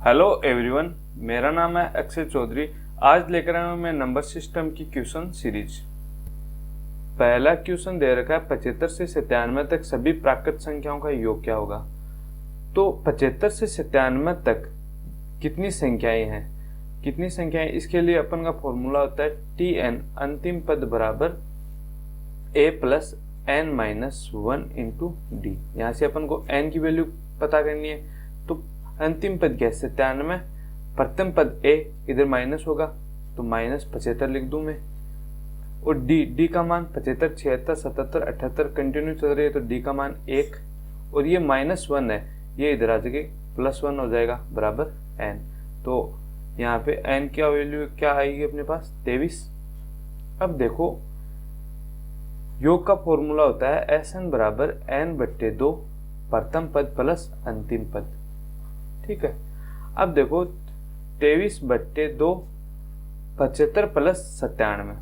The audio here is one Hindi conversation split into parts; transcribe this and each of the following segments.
हेलो एवरीवन, मेरा नाम है अक्षय चौधरी। आज लेकर आया हूं मैं नंबर सिस्टम की क्वेश्चन सीरीज। पहला क्वेश्चन दे रखा है 75 से 97 तक सभी प्राकृत संख्याओं का योग क्या होगा। तो 75 से 97 तक कितनी संख्याएं इसके लिए अपन का फॉर्मूला होता है tn अंतिम पद बराबर a plus n minus 1 into D. यहाँ से अपन को n की वैल्यू पता करनी है। तो अंतिम पद क्या है 97, प्रथम पद a इधर माइनस होगा तो माइनस 75 लिख दूं मैं, और d का मान 75, 76, 77, 78 कंटिन्यू चल रही है तो d का मान 1, और ये -1 है, ये इधर आ जाएगी +1 हो जाएगा बराबर n। तो यहाँ पे n क्या वैल्यू क्या आएगी अपने पास 23। अब देखो योग का फॉर्मूला होता है Sn बराबर n/2 प्रथम पद प्लस अंतिम पद। ठीक है, अब देखो 23/2 75 प्लस 97,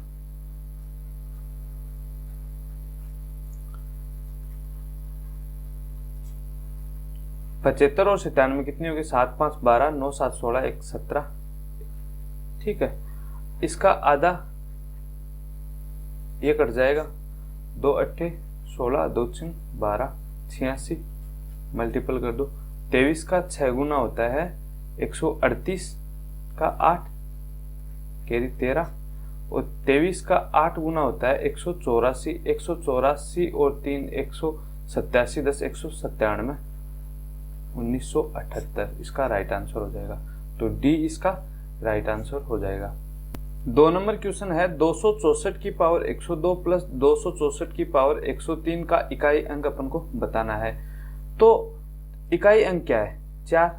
पचहत्तर और 97 कितनी होगी 7, 5, 12, 9, 7, 16, 1, 17। ठीक है, इसका आधा ये कट जाएगा, 2 8 16, 2 6 12, 86 मल्टीपल कर दो। 23 का 6 गुना होता है 138 का 8 कैरी 13, और 23 का 8 गुना होता है 184, 184 और 3 187, 10 197, 1978 इसका राइट आंसर हो जाएगा। तो डी इसका राइट आंसर हो जाएगा। 2 नंबर क्वेश्चन है 264 की पावर 102 प्लस 264 की पावर 103 का इकाई अंक अपन को बताना है। तो इकाई अंक क्या है 4,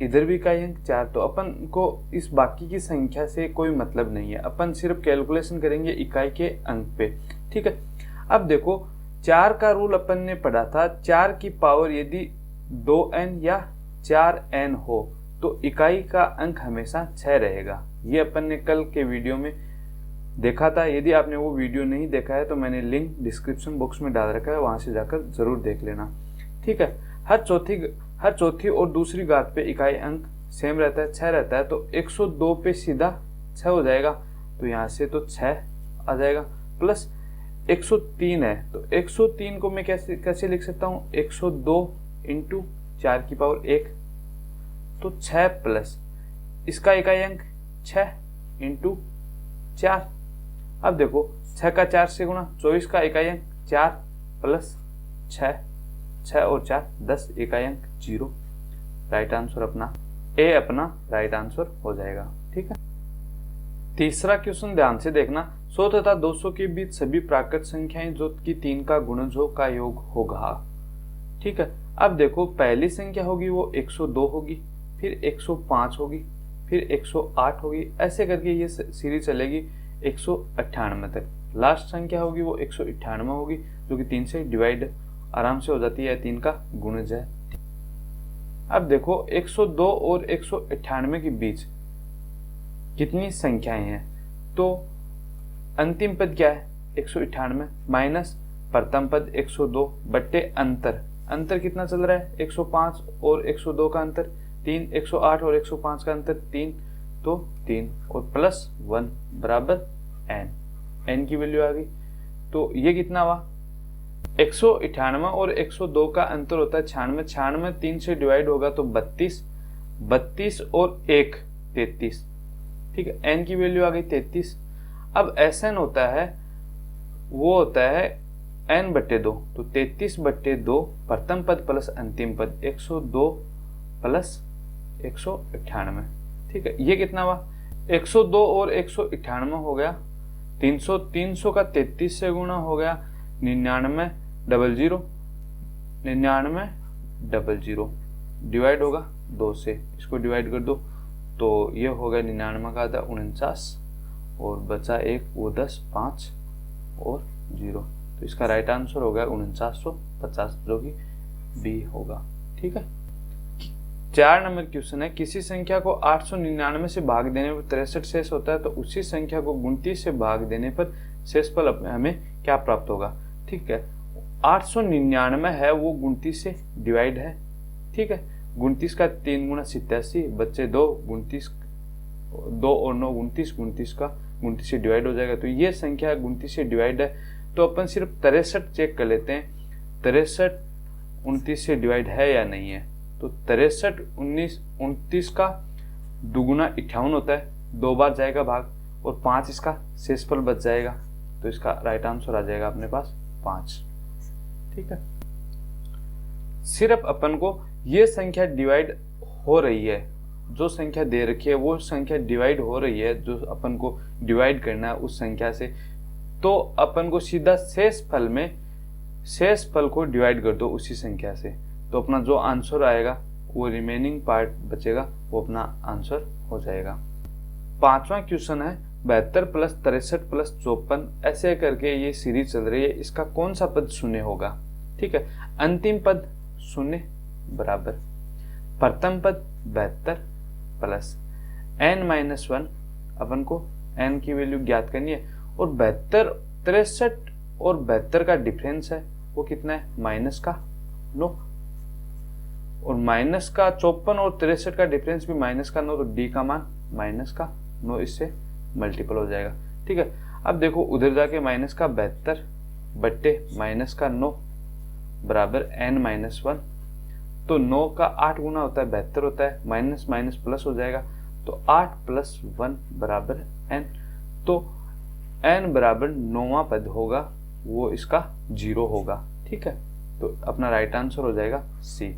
इधर भी इकाई अंक 4, तो अपन को इस बाकी की संख्या से कोई मतलब नहीं है, अपन सिर्फ कैलकुलेशन करेंगे इकाई के अंक पे। ठीक है, अब देखो 4 का रूल अपन ने पढ़ा था, 4 की पावर यदि 2n या 4n हो तो इकाई का अंक हमेशा 6 रहेगा। ये अपन ने कल के वीडियो में देखा था। यदि आपने वो वीडियो नहीं देखा है तो मैंने लिंक डिस्क्रिप्शन बॉक्स में डाल रखा है, वहां से जाकर जरूर देख लेना। ठीक है, हर चौथी और दूसरी घात पे इकाई अंक सेम रहता है, 6 रहता है, तो 102 पे सीधा 6 हो जाएगा, तो यहाँ से तो 6 आ जाएगा, प्लस 103 है तो 103 को मैं कैसे लिख सकता हूँ 102 इंटू 4 की पावर 1, तो 6 प्लस इसका इकाई अंक 6 इंटू 4। अब देखो 6 का 4 से गुणा, 24 का इकाई अंक 4 प्लस 6, 6 और 4 10, इकाई अंक 0। राइट आंसर अपना ए अपना राइट आंसर हो जाएगा। ठीक है, तीसरा क्वेश्चन ध्यान से देखना। 100 तथा 200 के बीच सभी प्राकृत संख्याएं जो कि 3 का गुणनफल का योग होगा। ठीक है, अब देखो पहली संख्या होगी वो 102 होगी, फिर 105 होगी, फिर 108 होगी, ऐसे करके ये सीरीज चलेगी 198 तक। लास्ट संख्या होगी वो 198 होगी, जो कि 3 से डिवाइड आराम से हो जाती है, 3 का गुणज है। अब देखो 102 और 198 के बीच कितनी संख्याएं हैं, तो अंतिम पद क्या है 198 माइनस प्रथम पद 102 बट्टे अंतर कितना चल रहा है 105 और 102 का अंतर 3, 108 और 105 का अंतर 3, तो 3 और प्लस 1 बराबर n की वैल्यू आ गई। तो ये कितना हुआ 198 और 102 का अंतर होता है 96, 96 3 से डिवाइड होगा तो 32, 32 और 1 33। ठीक है, n की वैल्यू आ गई 33। अब Sn होता है वो होता है n/2, तो 33/2 प्रथम पद प्लस अंतिम पद 102 प्लस 198। ठीक है, ये कितना हुआ 102 और 198 हो गया 300, 300 का 33 से गुणा हो गया 99 00 99 00 डिवाइड होगा 2 से, इसको डिवाइड कर दो तो ये होगा 99 का आधा 49 और बचा 1 वो 10 5 और 0, तो इसका राइट आंसर हो गया 4950, जो कि बी होगा। ठीक है, 4 नंबर क्वेश्चन है किसी संख्या को 899 से भाग देने पर 63 शेष होता है, तो उसी संख्या को 29 से भाग देने पर शेषफल हमें क्या प्राप्त होगा। ठीक है, 899 है वो 29 से डिवाइड है। ठीक है, 29 का 3 गुना 87 बच्चे 2, 29 2 और 9 29, 29 का 29 से डिवाइड हो जाएगा। तो ये संख्या 29 से डिवाइड है, तो अपन सिर्फ 63 चेक कर लेते हैं, 63 29 से डिवाइड है या नहीं है। तो 63 29 का दुगुना 58 होता है, 2 बार जाएगा भाग, और 5 इसका शेषफल बच जाएगा। तो इसका राइट आंसर आ जाएगा अपने पास 5। ठीक है, सिर्फ अपन को ये संख्या डिवाइड हो रही है, जो संख्या दे रखी है वो संख्या डिवाइड हो रही है, जो अपन को डिवाइड करना है उस संख्या से, तो अपन को सीधा शेषफल में शेषफल को डिवाइड कर दो उसी संख्या से। तो अपना जो आंसर आएगा वो रिमेनिंग पार्ट बचेगा, वो अपना आंसर हो जाएगा। 5वां क्वेश्चन है 72 प्लस 63 प्लस 54, ऐसे करके ये सीरीज चल रही है, इसका कौन सा पद शून्य होगा। ठीक है, अंतिम पद शून्य बराबर प्रथम पद 72 प्लस n-1, अपन को n की वैल्यू ज्ञात करनी है, और 72 63 और 72 का डिफरेंस है वो कितना है, माइनस का 9, और माइनस का 54 और 63 का डिफरेंस भी माइनस का 9, तो d का मान माइनस का 9 इससे मल्टीपल हो जाएगा। ठीक है, अब देखो उधर जाके माइनस का 72 बट्टे माइनस का 9 बराबर n-1, तो 9 का 8 गुना होता है 72 होता है, माइनस माइनस प्लस हो जाएगा, तो 8 + 1 बराबर n, तो n बराबर 9वां पद होगा, वो इसका 0 होगा। ठीक है, तो अपना राइट आंसर हो जाएगा C।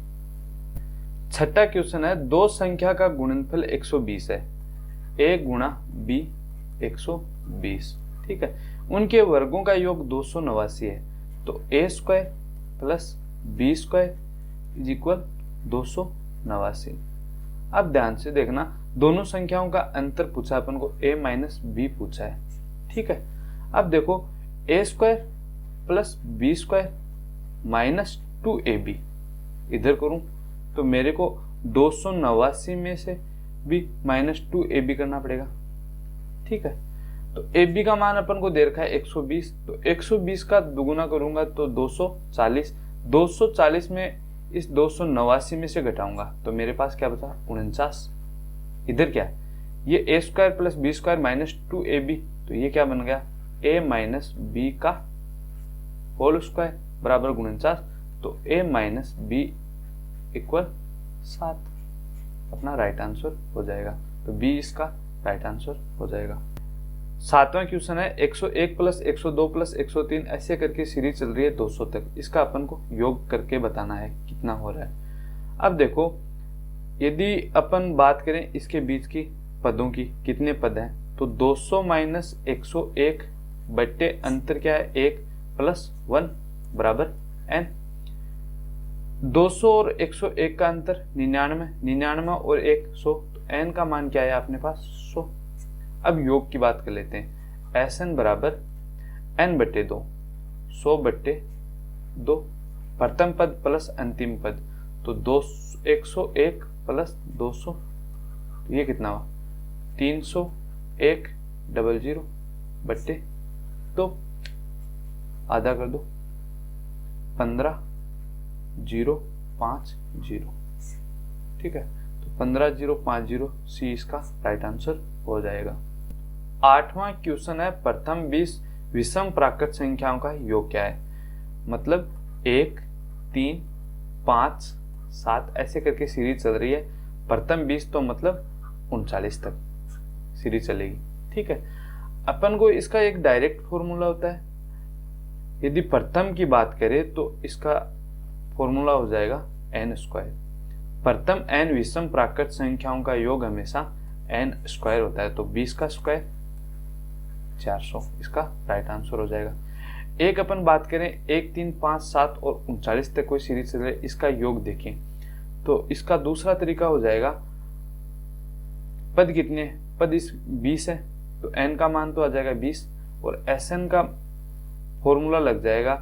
छठा क्वेश्चन है 2 संख्या का गुणनफल 120 है, a गुणा b 120। ठीक है, उनके वर्गों का योग 289 है, तो a² plus b² is equal 289। अब ध्यान से देखना, दोनों संख्याओं का अंतर पूछा अपन को, a माइनस b पूछा है। ठीक है, अब देखो a² plus b² minus 2ab इधर करूं तो मेरे को 289 में से भी माइनस 2ab करना पड़ेगा। ठीक है, तो ab का मान अपन को दे रखा है 120, तो 120 का दुगुना करूंगा तो 240, 240 में इस 289 में से घटाऊंगा तो मेरे पास क्या बचा 49। इधर क्या है, ये a² plus b² minus 2ab, तो ये क्या बन गया a माइनस b का होल स्क्वायर बराबर 49, तो a माइनस b इक्वल 7, अपना राइट आंसर हो जाएगा। तो b इसका राइट आंसर हो जाएगा। 7वां क्वेश्चन है 101 प्लस 102 प्लस 103, ऐसे करके सीरीज चल रही है 200 तक, इसका अपन को योग करके बताना है कितना हो रहा है। अब देखो यदि अपन बात करें इसके बीच की पदों की, कितने पद हैं, तो 200 माइनस 101 बट्टे अंतर क्या है 1 प्लस 1 बराबर n। 200 और 101 का अंतर 99, 99 और 100, तो n का मान क्या है अपने पास 100। अब योग की बात कर लेते हैं, Sn बराबर n बट्टे 2, 100 बट्टे 2, प्रथम पद प्लस अंतिम पद, तो 101 प्लस 200, तो ये कितना हुआ 301 00 बट्टे 2, आधा कर दो 15050। ठीक है, तो 15050 सी इसका राइट आंसर हो जाएगा। 8वां क्वेश्चन है प्रथम 20 विषम प्राकृत संख्याओं का योग क्या है, मतलब 1 3 5 7 ऐसे करके सीरीज चल रही है, प्रथम 20 तो मतलब 39 तक सीरीज चलेगी। ठीक है, अपन को इसका एक डायरेक्ट फॉर्मूला होता है, यदि प्रथम की बात करें तो इसका फॉर्मूला हो जाएगा n²। प्रथम n विषम प्राकृत संख्याओं का योग हमेशा n² होता है, तो 20 का स्क्वायर 400, इसका राइट आंसर हो जाएगा। एक अपन बात करें 1 3 5 7 और 39 तक कोई सीरीज चल रही है, इसका योग देखें तो इसका दूसरा तरीका हो जाएगा, पद कितने, पद इस 20 है तो n का मान तो आ जाएगा 20, और Sn का फॉर्मूला लग जाएगा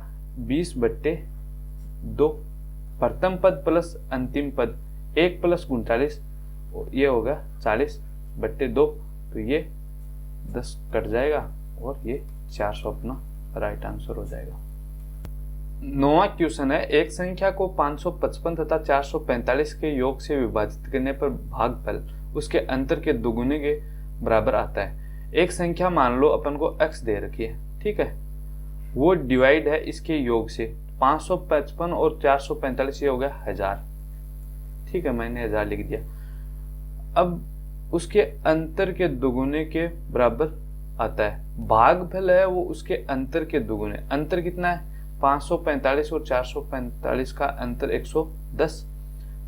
20 बट्टे 2, प्रथम पद प्लस अंतिम पद 1 प्लस 39, ये होगा 40 बट्टे 2, तो ये 10 कट जाएगा और ये 400 अपना राइट आंसर हो जाएगा। 9वां क्वेश्चन है, एक संख्या को 555 तथा 445 के योग से विभाजित करने पर भागफल उसके अंतर के दुगुने के बराबर आता है। एक संख्या मान लो अपन को x दे रखी है, ठीक है, वो डिवाइड है इसके योग से, 555 और 445 ये हो गया 1000, ठीक है, मैंने 1000 लिख दिया। अब उसके अंतर के दुगुने के बराबर आता है, भागफल है वो उसके अंतर के दुगुने। अंतर कितना है? 545 और 445 का अंतर 110,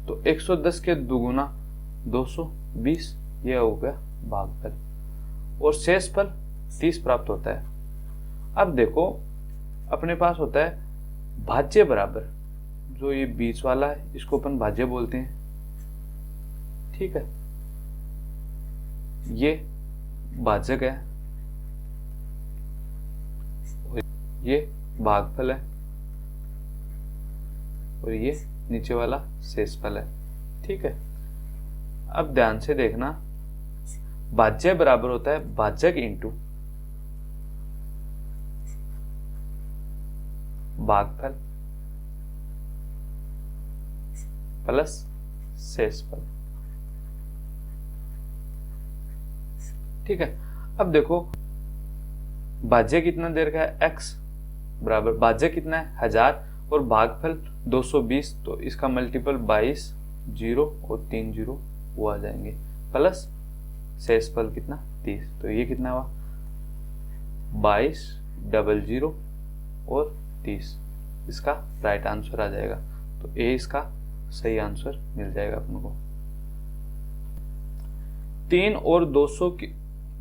तो 110 के दुगुना 220, ये हो गया भागफल, और शेष फल 30 प्राप्त होता है। अब देखो अपने पास होता है भाज्य बराबर, जो ये बीच वाला है इसको अपन भाज्य बोलते हैं, ठीक है, ये भाजक है, ये भागफल है, और ये नीचे वाला शेषफल है, ठीक है। अब ध्यान से देखना, भाज्य बराबर होता है भाजक इंटू भागफल प्लस शेषफल, ठीक है। अब देखो भाज्य कितना दे रखा है? x बराबर भाज्य कितना है? 1000 और भागफल 220, तो इसका मल्टीपल 22, 0 और 3 0 वो आ जाएंगे, प्लस शेषफल कितना? 30, तो ये कितना हुआ? 22, 00 और 30, इसका राइट आंसर आ जाएगा। तो ए इसका सही आंसर मिल जाएगा अपन को। 3 और 200 की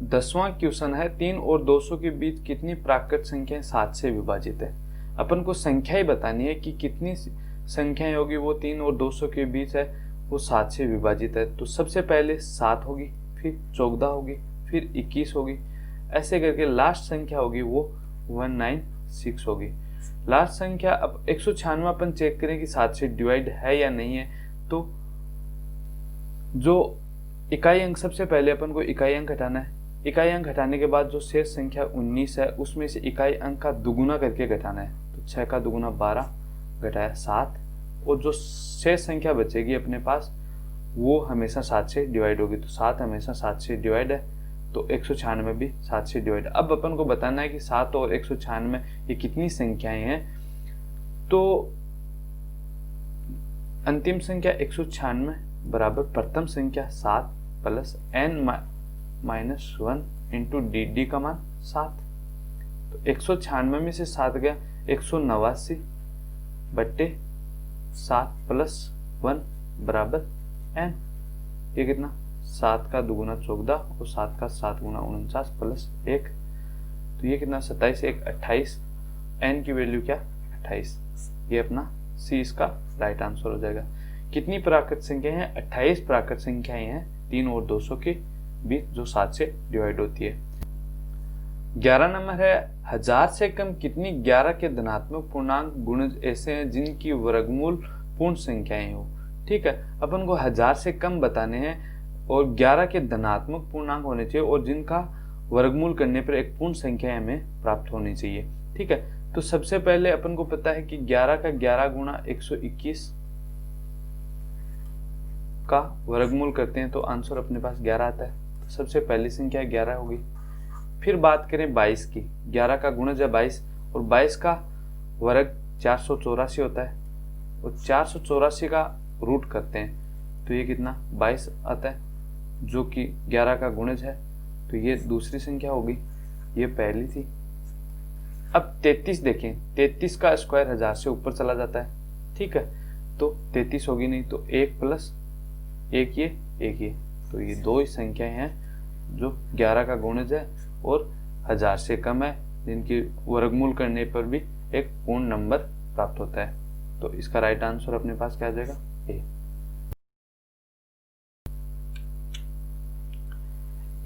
10वां क्वेश्चन है, 3 और 200 के बीच कितनी प्राकृत संख्याएं 7 से विभाजित है। अपन को संख्या ही बतानी है कि कितनी संख्याएं होगी वो 3 और 200 के बीच है, वो 7 से विभाजित है। तो सबसे पहले 7 होगी, फिर 14 होगी, फिर 21 होगी, ऐसे करके लास्ट संख्या होगी वो 196 होगी। लास्ट संख्या अब 196 अपन चेक करें कि 7 से डिवाइड है या नहीं है। तो जो इकाई अंक, सबसे पहले अपन को इकाई अंक हटाना है। इकाई अंक हटाने के बाद जो शेष संख्या 19 है उसमें से इकाई अंक का दुगुना करके घटाना है। तो 6 का दुगुना 12 घटाया 7, और जो शेष संख्या बचेगी अपने पास वो हमेशा 7 से डिवाइड होगी। तो 7 हमेशा 7 से डिवाइड है, तो 196 भी 7 से डिवाइड। अब अपन को बताना है कि 7 और 196 ये कितनी संख्याएं हैं। तो अंतिम संख्या 196 बराबर प्रथम संख्या 7 प्लस n-1 इंटू डी का मान 7। तो 196 में से 7 गया 189 बट्टे 7 प्लस 1 बराबर n। ये कितना? 7 का दुगुना 14 और 7 का 7 गुना 49 प्लस 1, तो ये कितना? 27, 1 28, n की वैल्यू क्या? 28। ये अपना सी इसका राइट आंसर हो जाएगा। कितनी प्राकृत संख्याएं हैं? 28 प्राकृत संख्याएं हैं 3 और 200 के बीच, जो 7 से डिवाइड होती है। 11 नंबर है, 1000 से कम कितनी 11 के धनात्मक पूर्णांक गुणज ऐसे हैं जिनकी वर्गमूल पूर्ण संख्याएं हो। ठीक है, अपन को 1000 से कम बताने हैं और 11 के धनात्मक पूर्णांक होने चाहिए और जिनका वर्गमूल करने पर एक पूर्ण संख्या हमें प्राप्त होनी चाहिए। ठीक है, तो सबसे पहले अपन को पता है कि 11 का 11 गुणा 121 का वर्गमूल करते हैं तो आंसर अपने पास 11 आता है। तो सबसे पहली संख्या 11 होगी। फिर बात करें 22 की, 11 का गुणज है 22 और 22 का वर्ग 484 होता है और 484 का रूट करते हैं तो ये कितना? 22 आता है, जो कि 11 का गुणज है। तो ये दूसरी संख्या होगी, ये पहली थी। अब 33 देखें, 33 का स्क्वायर 1000 से ऊपर चला जाता है। ठीक है, तो 33 होगी नहीं, तो 1 प्लस 1 ये 1 ये, तो ये दो ही संख्याएं हैं जो 11 का गुणज है और 1000 से कम है, जिनकी वर्गमूल करने पर भी एक पूर्ण नंबर प्राप्त होता है। तो इसका राइट आंसर अपने पास क्या आ जाएगा? ए।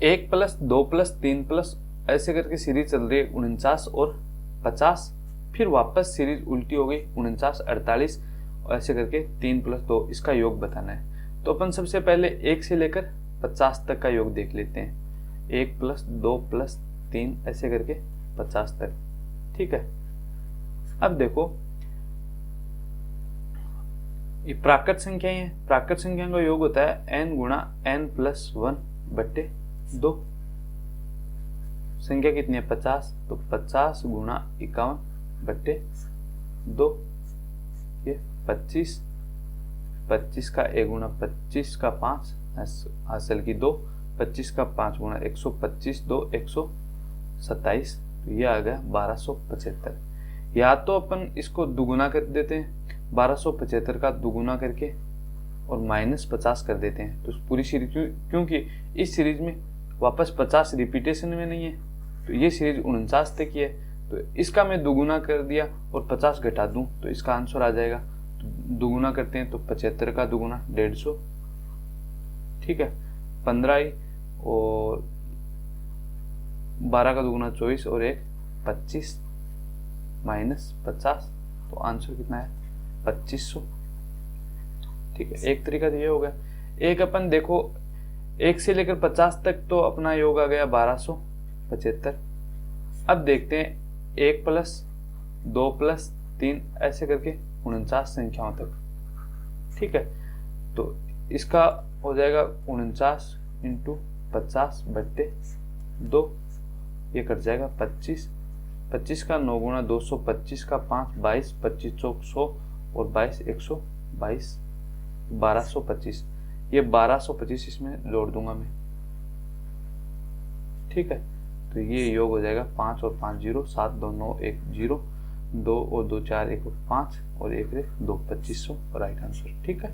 1 प्लस 2 प्लस 3 प्लस ऐसे करके सीरीज चल रही है 49 और 50, फिर वापस सीरीज उल्टी हो गई 49 48 और ऐसे करके 3 प्लस 2, इसका योग बताना है। तो अपन सबसे पहले 1 से लेकर 50 तक का योग देख लेते हैं। 1 प्लस 2 प्लस 3 ऐसे करके 50 तक। ठीक है, अब देखो ये प्राकृत संख्या है। प्राकृत संख्या का योग होता है n गुणा n प्लस 1 बट्टे 2। संख्या कितनी है 50, तो 50 गुणा 51 बट्टे 2। ये 25, 25 का 1 गुणा 25 का 5 हासिल की 2, 25 का 5 गुणा 125, 2 127, तो ये आ गया 1275। या तो अपन इसको दुगुना कर देते हैं, 1275 का दुगुना करके और -50 कर देते हैं, तो पूरी सीरीज, क्योंकि इस सीरीज में वापस 50 रिपीटेशन में नहीं है, तो ये सीरीज 49 तक की है, तो इसका मैं दुगुना कर दिया और 50 घटा दूं तो इसका आंसर आ जाएगा। तो दुगुना करते हैं तो 75 का दुगुना 150, ठीक है, 15 ही, और 12 का दुगुना 24 और 1 25 -50, तो आंसर कितना है 2500। ठीक है, एक तरीका तो ये हो गया। एक अपन देखो 1 से लेकर 50 तक तो अपना योग आ गया 1275। अब देखते हैं 1 + 2 + 3 ऐसे करके 49 संख्याओं तक। ठीक है, तो इसका हो जाएगा 49 × 50 बट्टे 2, ये कट जाएगा 25। 25 का 9 गुणा 200, 25 का 5 22, 25 चौक 100 और 22 122, 1225। ये 1225 इसमें जोड़ दूंगा मैं। ठीक है, तो ये योग हो जाएगा 5 और 5 0, 7 2 9 1 0, 2 और 2 4 1 5 और 1 2, 2500 राइट आंसर। ठीक है,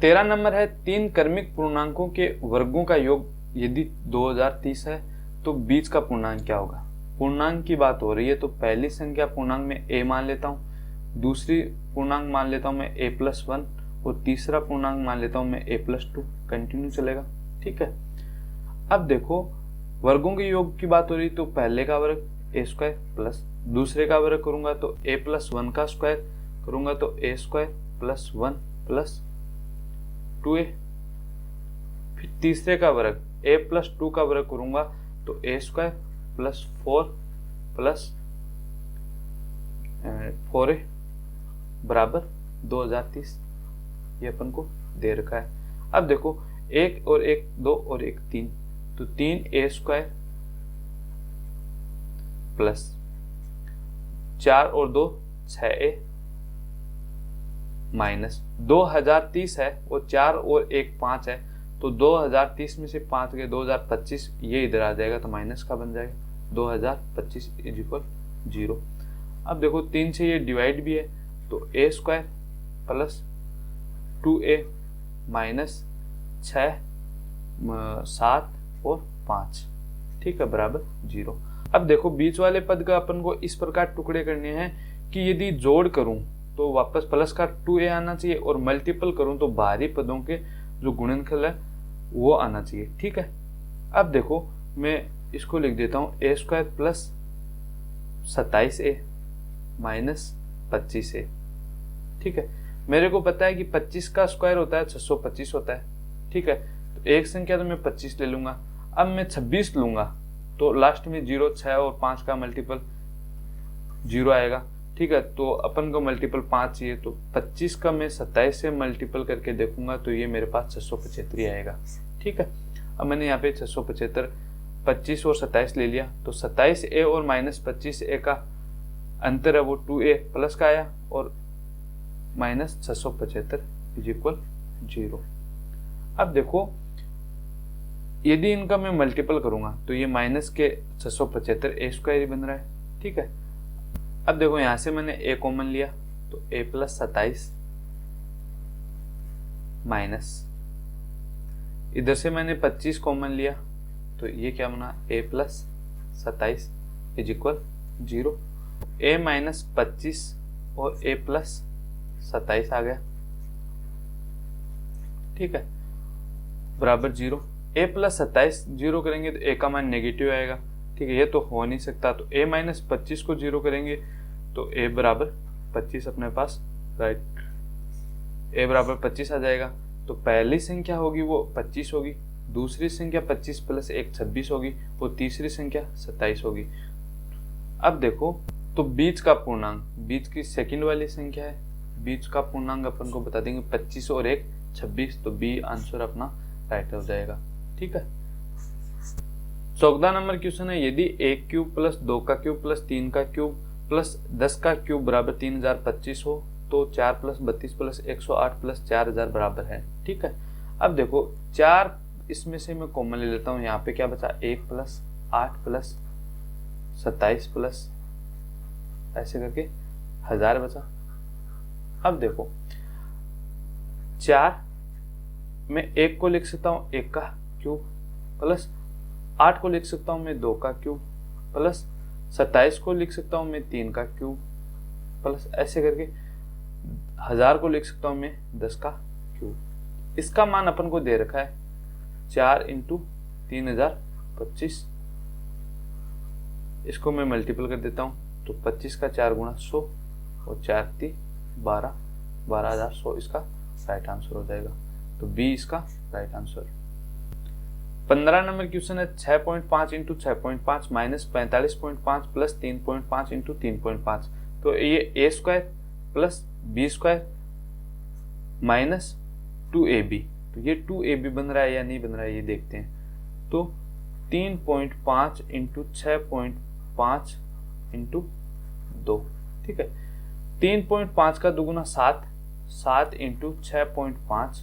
13 नंबर है 3 क्रमिक पूर्णांकों के वर्गों का योग यदि 2030 है तो बीच का पूर्णांक क्या होगा। पूर्णांक की बात हो रही है तो पहली संख्या पूर्णांक में a मान लेता हूँ, दूसरी पूर्णांक मान लेता हूँ मैं a+1 और तीसरा पूर्णांक मान लेता हूँ मैं a+2। कंटिन्यू चलेगा। ठीक है, अब देखो वर्गों के योग की बात हो रही तो पहले का वर्ग a² प्लस दूसरे का वर्ग करूंगा तो a+1 का स्क्वायर करूंगा तो a² + 1 + 2a। फिर तीसरे का वर्ग a+2 का वर्ग करूंगा तो a² + 4 + 4a बराबर 2030। ये अपन को दे रखा है। अब देखो 1 और 1 2 और 1 3, तो 3a² प्लस 4 और 2 6a माइनस 2030 है और 4 और 1 5 है, तो 2030 में से 5 गए 2025, ये इधर आ जाएगा तो माइनस का बन जाएगा 2025 = 0। अब देखो 3 से ये डिवाइड भी है तो a² + 2a माइनस 6 7 और 5, ठीक है, बराबर 0। अब देखो बीच वाले पद का अपन को इस प्रकार टुकड़े करने हैं कि यदि जोड़ करूं तो वापस प्लस का 2a आना चाहिए और मल्टीपल करूं तो बाहरी पदों के जो गुणनफल है वो आना चाहिए। ठीक है, अब देखो मैं इसको लिख देता हूं a² + 27a माइनस 25a। ठीक है, मेरे को पता है कि 25 का स्क्वायर होता है 625 होता है। ठीक है, तो एक संख्या तो मैं 25 ले लूंगा। अब मैं 26 लूंगा तो लास्ट में 0 6 और 5 का मल्टीपल 0 आएगा। ठीक है, तो अपन को मल्टीपल 5 चाहिए, तो 25 का मैं 27 से मल्टीपल करके देखूंगा तो ये मेरे पास 675 आएगा। ठीक है, अब मैंने यहाँ पे 675 25 और 27 ले लिया, तो 27a और -25a का अंतर है वो 2a प्लस का आया और -675 = 0। अब देखो यदि इनका मैं मल्टीपल करूंगा तो ये माइनस के 675 a² ही बन रहा है। ठीक है, अब देखो यहां से मैंने a कॉमन लिया तो a + 27 माइनस इधर से मैंने 25 कॉमन लिया तो ये क्या बना a + 27 = 0। a - 25 और a + 27 आ गया। ठीक है, बराबर 0। a + 27 0 करेंगे तो a का मान नेगेटिव आएगा। ठीक है, ये तो हो नहीं सकता, तो a - 25 को 0 करेंगे तो a बराबर 25 अपने पास राइट, a बराबर 25 आ जाएगा। तो पहली संख्या होगी वो 25 होगी, दूसरी संख्या 25 + 1 26 होगी और तीसरी संख्या 27 होगी। अब देखो तो बीच का पूर्णांक, बीच की सेकंड वाली संख्या है बीच का पूर्णांक अपन को बता देंगे 25 और 1 26, तो बी आंसर अपना राइट हो जाएगा। ठीक है। 14 नंबर क्वेश्चन है, यदि 1 क्यूब प्लस 2 का क्यूब प्लस 3 का क्यूब प्लस 10 का क्यूब बराबर 3025 हो तो 4 प्लस 32 प्लस 108 प्लस 4000 बराबर है। ठीक है। अब देखो 4 इसमें से मैं कॉमन ले लेता हूँ, यहाँ पे क्या बचा 1 प्लस 8 प्लस 27 प्लस ऐसे करके 1000 बचा। अब देखो 4 में 1 को लिख सकता हूँ 1 का क्यूब प्लस 8 को लिख सकता हूँ मैं 2 का क्यूब प्लस 27 को लिख सकता हूँ मैं 3 का क्यूब प्लस ऐसे करके 1000 को लिख सकता हूँ मैं 10 का क्यूब। इसका मान अपन को दे रखा है 4 इंटू 3025। इसको मैं मल्टीपल कर देता हूँ तो 25 का 4 गुणा 100 और 4 3 12 12100 इसका राइट आंसर हो जाएगा। तो बी इसका राइट आंसर। 15 नंबर क्वेश्चन है, 6.5 इंटू 6.5 माइनस 45.5 प्लस 3.5 इंटू 3.5, तो ये a square plus b square minus 2ab, तो ये 2ab बन रहा है या नहीं बन रहा है ये देखते हैं। तो 3.5 इंटू 6.5 इंटू 2। ठीक है। 3.5 का दुगुना 7, 7 इंटू 6.5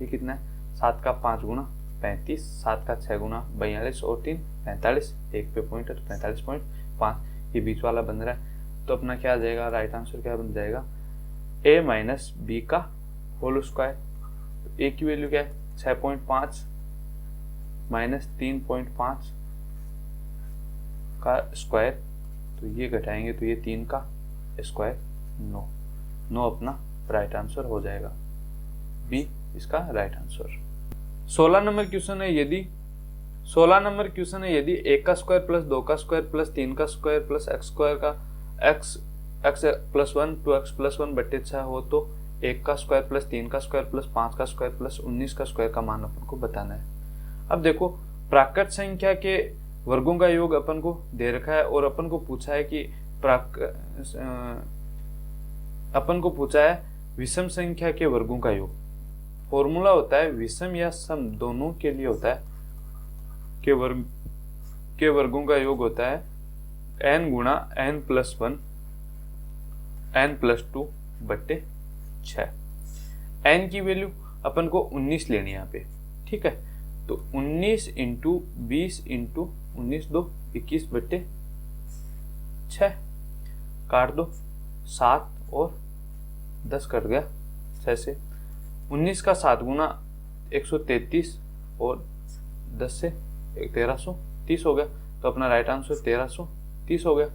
ये कितना है 7 का 5 गुना 35, 7 का 6 गुना 42 और 3 45, एक पे पॉइंट है तो 45.5 ये बीच वाला बन रहा है। तो अपना क्या आ जाएगा राइट आंसर क्या बन जाएगा a माइनस बी का होल स्क्वायर। ए की वैल्यू क्या है 6.5 माइनस 3.5 का स्क्वायर, तो ये घटाएंगे तो ये 3 का स्क्वायर 9 अपना राइट आंसर हो जाएगा। बी इसका राइट आंसर। 16 नंबर क्वेश्चन है, यदि 16 नंबर क्वेश्चन है, यदि 1 का स्क्वायर प्लस 2 का स्क्वायर प्लस 3 का स्क्वायर प्लस x स्क्वायर का x प्लस 1 2x प्लस 1 बट्टे 6 हो तो 1 का स्क्वायर प्लस 3 का स्क्वायर प्लस 5 का स्क्वायर प्लस 19 का स्क्वायर का मान अपन को बताना है। अब देखो प्राकृत संख्या के वर्गों का योग अपन को दे रखा है और अपन को पूछा है कि अपन को पूछा है विषम संख्या के वर्गों का योग। फॉर्मूला होता है विषम या सम दोनों के लिए होता है के वर्गों का योग होता है n गुणा n प्लस 1 n प्लस 2 बट्टे 6। n की वैल्यू अपन को 19 लेनी है यहाँ पे। ठीक है। तो 19 इंटू 20 इंटू 19 2 21 बट्टे 6 काट दो 7 और 10 कट गया 6 से। 19 का 7 गुना 133 और 10 से 1330 हो गया, तो अपना राइट आंसर 1330 हो गया।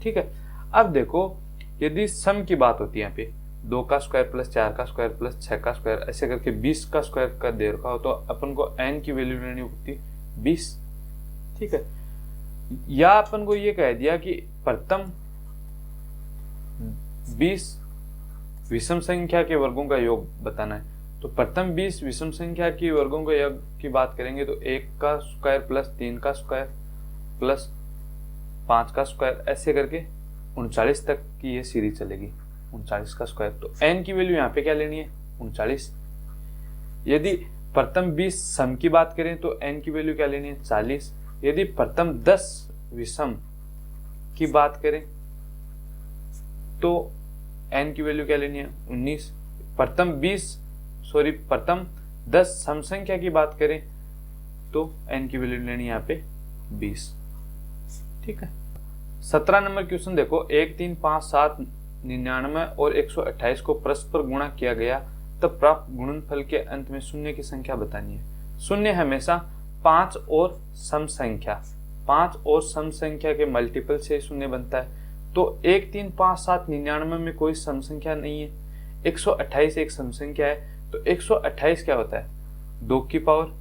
ठीक है। अब देखो यदि सम की बात होती है यहाँ पे 2 का स्क्वायर प्लस 4 का स्क्वायर प्लस 6 का स्क्वायर ऐसे करके 20 का स्क्वायर का दे रखा हो तो अपन को n की वैल्यू लेनी होती 20। ठीक है। या अपन को ये कह दिया कि प्रथम 20 विषम संख्या के वर्गों का योग बताना है, तो प्रथम 20 विषम संख्या की वर्गों का योग की बात करेंगे तो 1 का स्क्वायर प्लस 3 का स्क्वायर प्लस 5 का स्क्वायर ऐसे करके 39 तक की ये सीरीज चलेगी। 39 का स्क्वायर, तो n की वैल्यू यहाँ पे क्या लेनी है 39। यदि प्रथम 20 सम की बात करें तो n की वैल्यू क्या लेनी है 40। यदि प्रथम 10 विषम की बात करें तो n की वैल्यू क्या लेनी है 19। प्रथम 10 सम संख्या की बात करें तो n की वैल्यू लेनी है यहाँ पे 20। ठीक है। 17 नंबर क्वेश्चन देखो, 1 3 5 7 99 और 128 को परस्पर गुणा किया गया तब प्राप्त गुणनफल के अंत में शून्य की संख्या बतानी है। शून्य हमेशा 5 और सम संख्या के मल्टीपल से शून्य बनता है। तो 1 3 5 7 99 में कोई सम संख्या नहीं है, 128 एक सम संख्या है, तो 128 क्या होता है 2 की पावर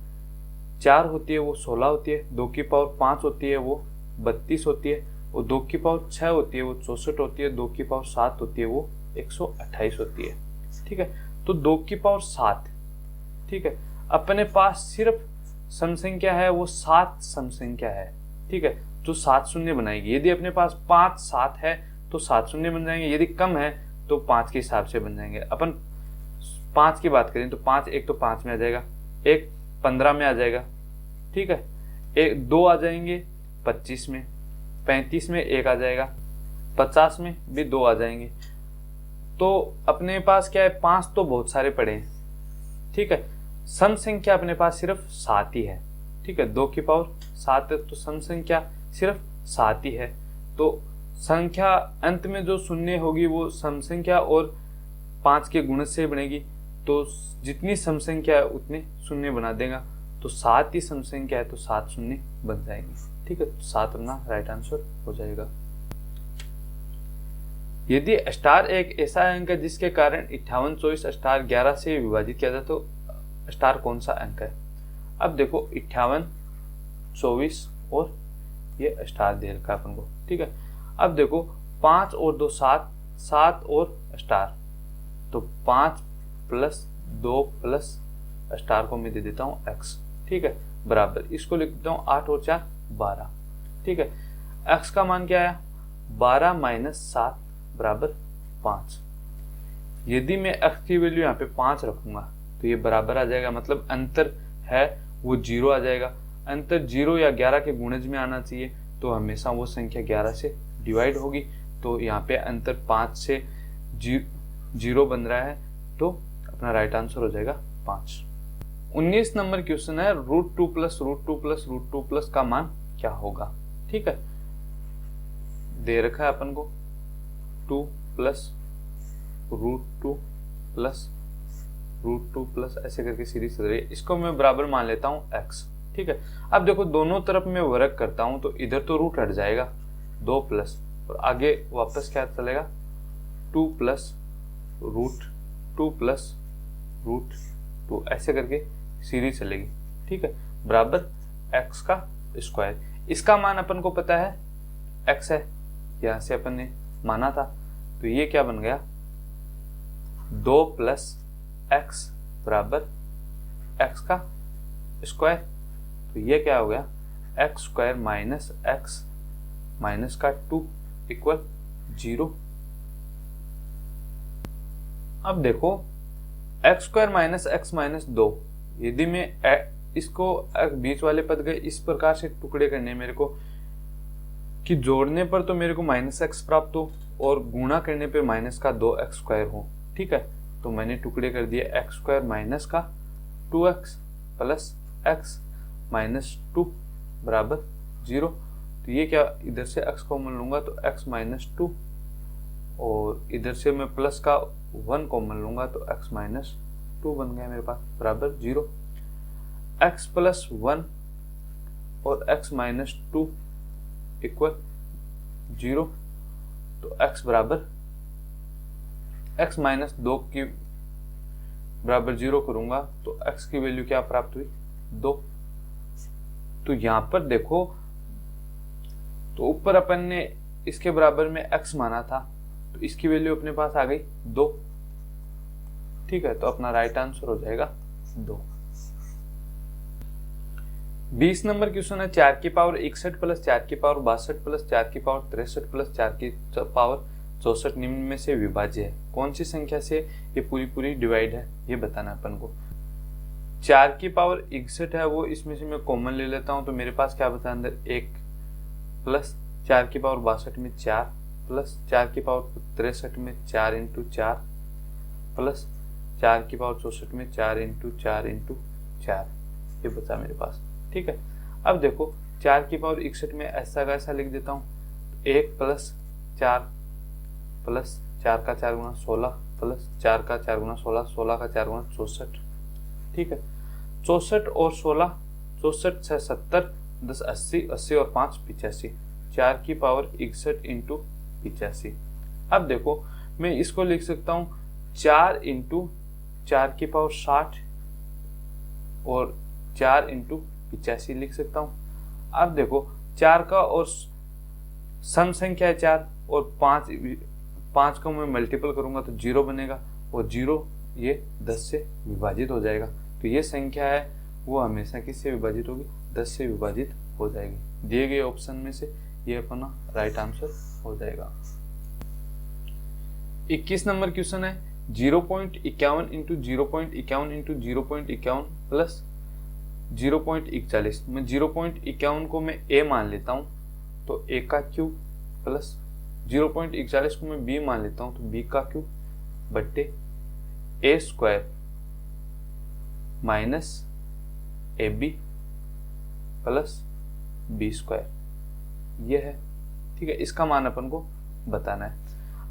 4 होती है वो 16 होती है, 2 की पावर 5 होती है वो 32 होती है, और 2 की पावर 6 होती है वो 64 होती है, 2 की पावर 7 होती है वो 128 होती है। ठीक है। तो 2 की पावर 7। ठीक है। अपने पास सिर्फ सम संख्या है वो 7 सम संख्या है। ठीक है। जो 7 शून्य बनाएगी, यदि अपने पास 5 7 है तो 7 शून्य बन जाएंगे, यदि कम है तो 5 के हिसाब से बन जाएंगे। अपन 5 की बात करें तो 5 एक तो 5 में आ जाएगा, एक 15 में आ जाएगा, ठीक है, एक 2 आ जाएंगे 25 में, 35 में एक आ जाएगा, 50 में भी 2 आ जाएंगे। तो अपने पास क्या है, 5 तो बहुत सारे पड़े हैं, ठीक है। सम संख्या अपने पास सिर्फ 7 ही है, ठीक है, 2 की पावर 7 है, तो सम संख्या सिर्फ 7 ही है। तो संख्या अंत में जो शून्य होगी वो सम संख्या और 5 के गुणज से बनेगी, तो जितनी सम संख्या है उतने शून्य बना देगा। तो 7 ही सम संख्या है, तो 7 शून्य बन जाएंगे, ठीक है। तो 7 अपना राइट आंसर हो जाएगा। यदि स्टार एक ऐसा अंक है जिसके कारण 58 24 स्टार 11 से विभाजित किया जाए तो स्टार कौन सा अंक है। अब देखो 58 24 और ये स्टार दे रखा है अपन को, ठीक है। अब देखो 5 और 2 7, 7 और स्टार, तो 5 प्लस 2 प्लस स्टार को मैं दे देता हूँ x, ठीक है, बराबर इसको लिख देता हूँ 8 और 4 12, ठीक है। x का मान क्या आया 12 माइनस 7 बराबर 5। यदि मैं x की वैल्यू यहाँ पे 5 रखूंगा तो ये बराबर आ जाएगा, मतलब अंतर है वो 0 आ जाएगा। अंतर 0 या 11 के गुणज में आना चाहिए, तो हमेशा वो संख्या 11 से डिवाइड होगी। तो यहाँ पे अंतर 5 से 0 बन रहा है, तो अपना राइट आंसर हो जाएगा 5। 19 नंबर क्वेश्चन है √2 प्लस √2 प्लस √2 प्लस का मान क्या होगा, ठीक है। दे रखा है अपन को 2 प्लस √2 प्लस √2 प्लस ऐसे करके सीरीज चल रही है, इसको मैं बराबर मान लेता हूँ x, ठीक है। अब देखो दोनों तरफ मैं वर्ग करता हूँ तो इधर तो रूट हट जाएगा 2 प्लस, और आगे वापस क्या चलेगा 2 प्लस √2 प्लस √2 ऐसे करके सीरीज चलेगी, ठीक है, बराबर x का स्क्वायर। इसका मान अपन को पता है x है, यहां से अपन ने माना था, तो ये क्या बन गया 2 प्लस x बराबर x का स्क्वायर। तो ये क्या हो गया x square minus x minus का 2 इक्वल 0। अब देखो x square minus x minus 2, यदि मैं इसको बीच वाले पद के इस प्रकार से टुकड़े करने मेरे को कि जोड़ने पर तो मेरे को माइनस x प्राप्त हो और गुणा करने पर माइनस का 2x स्क्वायर हो, ठीक है। तो मैंने टुकड़े कर दिए x स्क्वायर माइनस का 2x प्लस x माइनस 2 बराबर 0। तो ये क्या, इधर से x कॉमन लूंगा तो x माइनस 2, और इधर से मैं प्लस का 1 कॉमन लूंगा तो x माइनस 2 बन गया मेरे पास बराबर 0। x प्लस 1 और x माइनस 2 इक्वल 0, तो x बराबर x माइनस 2 की बराबर 0 करूंगा तो x की वैल्यू क्या प्राप्त हुई 2। तो यहां पर देखो, तो ऊपर अपन ने इसके बराबर में x माना था, तो इसकी वैल्यू अपने पास आ गई 2, ठीक है। तो अपना राइट आंसर हो जाएगा 2। 20 नंबर क्वेश्चन है 4 की पावर 61 प्लस 4 की पावर 62 प्लस 4 की पावर 63 प्लस 4 की पावर 64 निम्न में से विभाज्य है, कौन सी संख्या से ये पूरी डिवाइड है, ये बताना अपन को। 4 की पावर 61 है, वो इसमें से मैं कॉमन ले लेता हूं, तो मेरे पास क्या बचा अंदर 1 प्लस 4 की पावर 62 में 4 प्लस 4 की पावर 63 में 4 इंटू 4 प्लस 4 की पावर 64 में 4 इंटू 4 इंटू 4, ये बचा मेरे पास, ठीक है। अब देखो 4 की पावर 61 में ऐसा का ऐसा लिख देता हूँ, 1 प्लस 4 प्लस 4 का 4 गुना 16 प्लस 4 का 4 गुना 16, 16 का 4 गुना 64, ठीक है। 64 और 16, 64 से 70, 10 80, 80 और 5 85, 4 की पावर 61 इंटू 85। अब देखो मैं इसको लिख सकता हूँ 4 इंटू 4 की पावर 60 और 4 इंटू 85 लिख सकता हूँ। अब देखो 4 का और सम संख्या है 4 और 5 को मैं मल्टीपल करूंगा तो 0 बनेगा, और 0 ये 10 से विभाजित हो जाएगा। तो ये संख्या है वो हमेशा किससे विभाजित होगी, 10 से विभाजित हो जाएगी। दिए गए ऑप्शन में से ये अपना राइट आंसर हो जाएगा। 21 नंबर क्वेश्चन है 0.51 इंटू 0.51 इंटू 0.51 प्लस 0.41। मैं 0.51 को मैं a मान लेता हूँ तो a का क्यूब प्लस 0.41 को मैं b मान लेता हूँ तो b का क्यूब बट्टे a square minus ab plus b square ये है। ठीक है, इसका मान अपन को बताना है।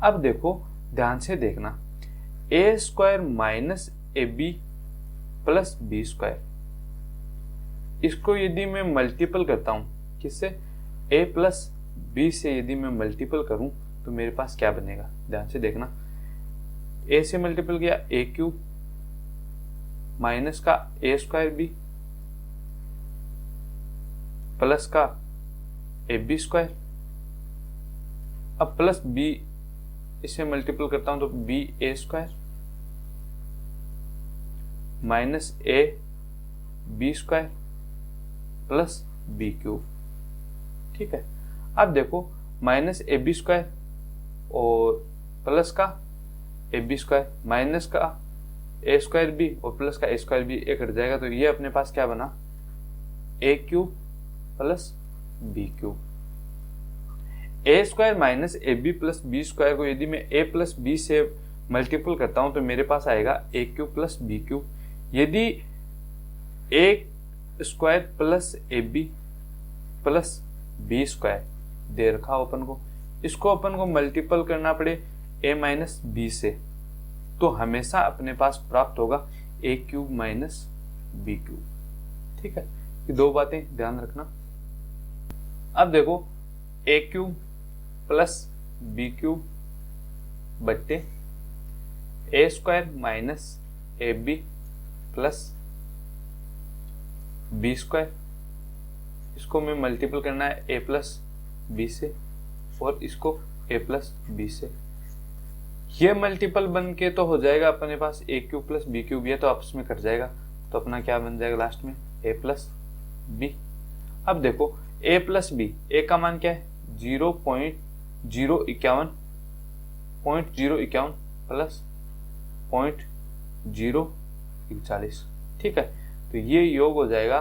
अब देखो ध्यान से देखना, a square minus ab plus b square, इसको यदि मैं मल्टीपल करता हूं किससे, a प्लस b से यदि मैं मल्टीपल करूं तो मेरे पास क्या बनेगा, ध्यान से देखना। a से मल्टीपल किया a क्यूब माइनस का a स्क्वायर b प्लस का ab स्क्वायर। अब प्लस b इसे मल्टीपल करता हूं तो b a square minus a b square plus b cube. ठीक है, अब देखो माइनस ए बी स्क्वायर और प्लस का ए बी स्क्वायर माइनस का ए स्क्वायर बी और प्लस का ए स्क्वायर बी एक हट जाएगा, तो ये अपने पास क्या बना, a cube plus b cube. A square minus a b plus b square को यदि मैं ए प्लस बी से मल्टीपल करता हूं तो मेरे पास आएगा a cube plus b cube. यदि a square plus a b plus b square दे रखा हो अपन को, इसको अपन को मल्टीपल करना पड़े ए माइनस बी से, तो हमेशा अपने पास प्राप्त होगा a cube minus b cube. ठीक है, ये दो बातें ध्यान रखना। अब देखो a cube plus b cube बट्टे a square minus a b plus b square, इसको मैं मल्टीपल करना है ए प्लस बी से और इसको ए प्लस बी से। ये मल्टीपल बन के तो हो जाएगा अपने पास ए क्यूब प्लस बी क्यूब, ये तो आपस में कट जाएगा, तो अपना क्या बन जाएगा लास्ट में ए प्लस बी। अब देखो ए प्लस बी, ए का मान क्या है 0.051 प्लस 0.041। ठीक है, तो ये योग हो जाएगा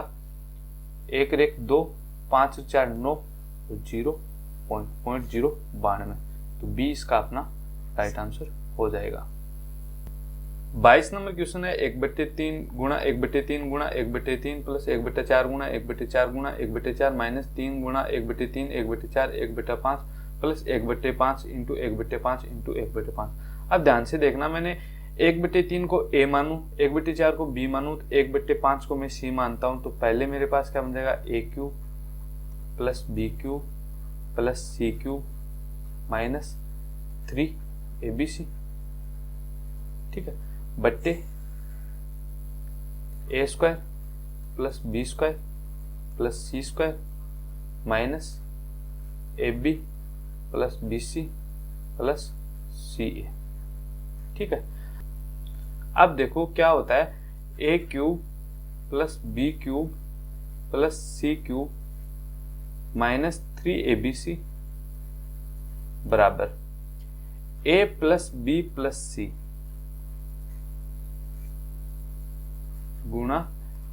1 रेख 2 5 4 9 0.092, तो बी इसका अपना राइट आंसर हो जाएगा। 22 नंबर क्वेश्चन है 1/3 गुणा 1/3 गुणा 1/3 प्लस 1/4 गुणा 1/4 गुणा 1/4 माइनस 3 गुणा 1/3 1/4 1/5 प्लस 1/5 इंटू 1/5 इंटू 1/5। अब ध्यान से देखना, मैंने 1/3 को a मानू, 1/4 को b मानू, 1/5 को मैं c मानता हूं, तो पहले मेरे पास क्या बन जाएगा a cube plus b cube plus c cube minus 3abc। ठीक है, बट्टे a square plus b square plus c square minus a b plus b c plus c a. ठीक है, अब देखो क्या होता है, a cube plus b cube plus c cube minus 3abc बराबर a plus b plus c गुणा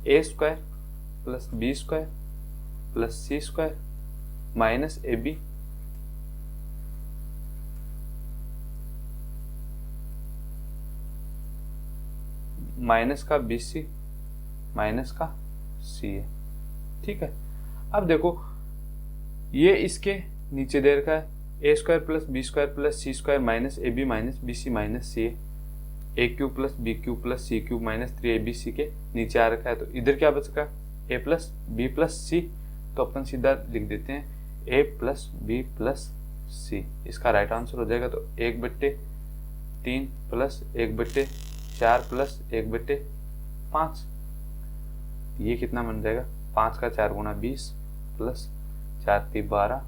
a square plus b square plus c square minus a b minus का बी सी माइनस का सी ए। ठीक है, अब देखो ये इसके नीचे दे रखा है a square plus b square plus c square minus a b minus b c minus c a cube plus b cube plus c cube minus 3abc के नीचे आ रखा है, तो इधर क्या बच रहा है ए प्लस बी प्लस सी, तो अपन सीधा लिख देते हैं ए प्लस बी प्लस सी, इसका राइट आंसर हो जाएगा। तो 1/3 प्लस 1/4 प्लस 1/5, ये कितना बन जाएगा 5 का 4 गुणा 20 प्लस 4 3 12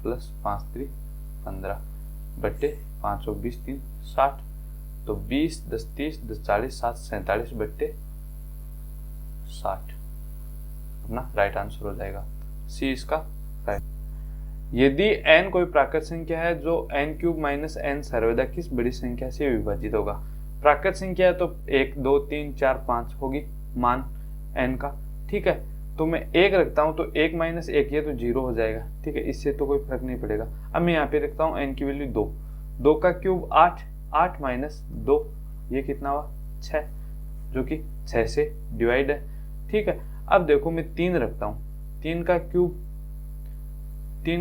प्लस 5 3 15 बट्टे 5 और 20 3 60, तो 20 10 30 10 40 7 47 बट्टे 60 अपना राइट आंसर हो जाएगा, सी इसका राइट। यदि n कोई प्राकृत संख्या है जो n³ माइनस n सर्वदा किस बड़ी संख्या से विभाजित होगा। प्राकृत संख्या है तो 1 2 3 4 5 होगी मान n का, ठीक है। तो मैं 1 रखता हूं तो 1 माइनस 1 ये तो 0 हो जाएगा, ठीक है, इससे तो कोई फर्क नहीं पड़ेगा। अब मैं यहाँ पे रखता हूँ n की वैल्यू 2, 2 का क्यूब 8, 8 माइनस 2 ये कितना हुआ 6, जो कि 6 से डिवाइड है, ठीक है। अब देखो मैं 3 रखता हूँ, 3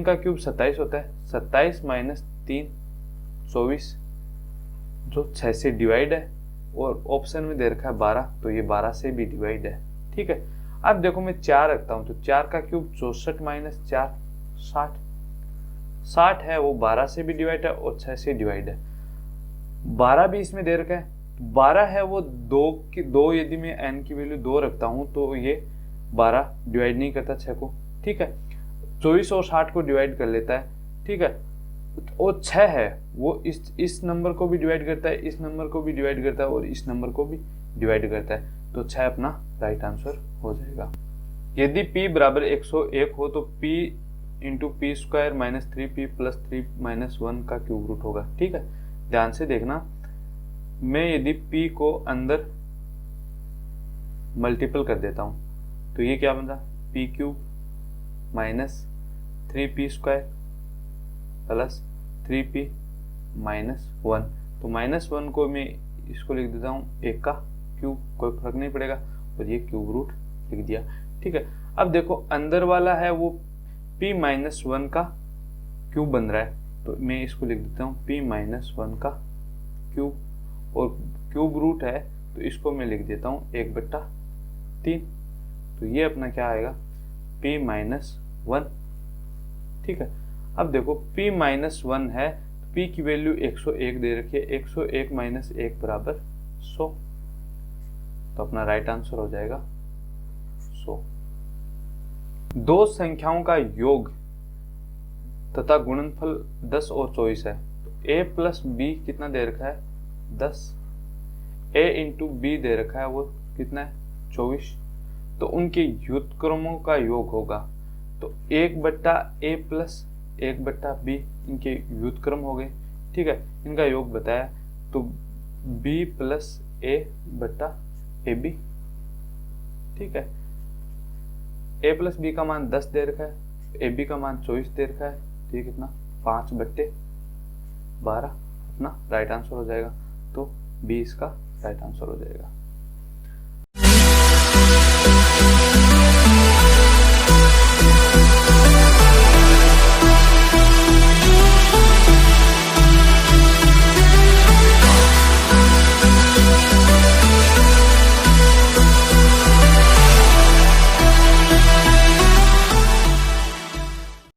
का क्यूब 27 होता है, 27 माइनस 3 24, जो 6 से डिवाइड है, और ऑप्शन में दे रखा है 12 तो ये 12 से भी डिवाइड है, ठीक है। अब देखो मैं 4 रखता हूं तो 4 का क्यूब 64 माइनस 4 60, 60 है वो 12 से भी डिवाइड है और 6 से डिवाइड है, 12 भी इसमें दे रखा है, 12 है वो 2 यदि मैं n की वैल्यू 2 रखता हूं तो ये 12 डिवाइड नहीं करता 6 को, ठीक है। 24 और 60 को डिवाइड कर लेता है, ठीक है। और 6 है वो इस नंबर को भी डिवाइड करता है, इस नंबर को भी डिवाइड करता है और इस नंबर को भी डिवाइड करता है, तो 6 अपना राइट आंसर हो जाएगा। यदि p बराबर 101 हो तो p into P square minus 3p plus 3 minus 1 का क्यूब रूट होगा, ठीक है। ध्यान से देखना, मैं यदि p को अंदर मल्टीपल कर देता हूं तो ये क्या बन रहा, p cube minus 3p square plus 3p minus 1, तो माइनस 1 को मैं इसको लिख देता हूँ 1 का क्यूब, कोई फर्क नहीं पड़ेगा, और ये क्यूब रूट लिख दिया, ठीक है। अब देखो अंदर वाला है वो p माइनस 1 का क्यूब बन रहा है, तो मैं इसको लिख देता हूँ p माइनस 1 का क्यूब, और क्यूब रूट है तो इसको मैं लिख देता हूँ 1/3, तो ये अपना क्या आएगा p माइनस 1, ठीक है। अब देखो p माइनस 1 है, p की वैल्यू 101 दे रखी है, 101 माइनस 1 बराबर 100, तो अपना राइट आंसर हो जाएगा 100। दो संख्याओं का योग तथा गुणनफल 10 और 24 है, तो a प्लस b कितना दे रखा है 10, a इंटू बी दे रखा है वो कितना है 24, तो उनके व्युत्क्रमों का योग होगा, तो 1/a प्लस 1/b इनके व्युत्क्रम हो गए, ठीक है, इनका योग बताया, तो b प्लस a/ab, ठीक है। a प्लस b का मान 10 दे रखा है, ab का मान 24 दे रखा है, तो ये कितना 5/12 अपना राइट आंसर हो जाएगा, तो b इसका राइट आंसर हो जाएगा।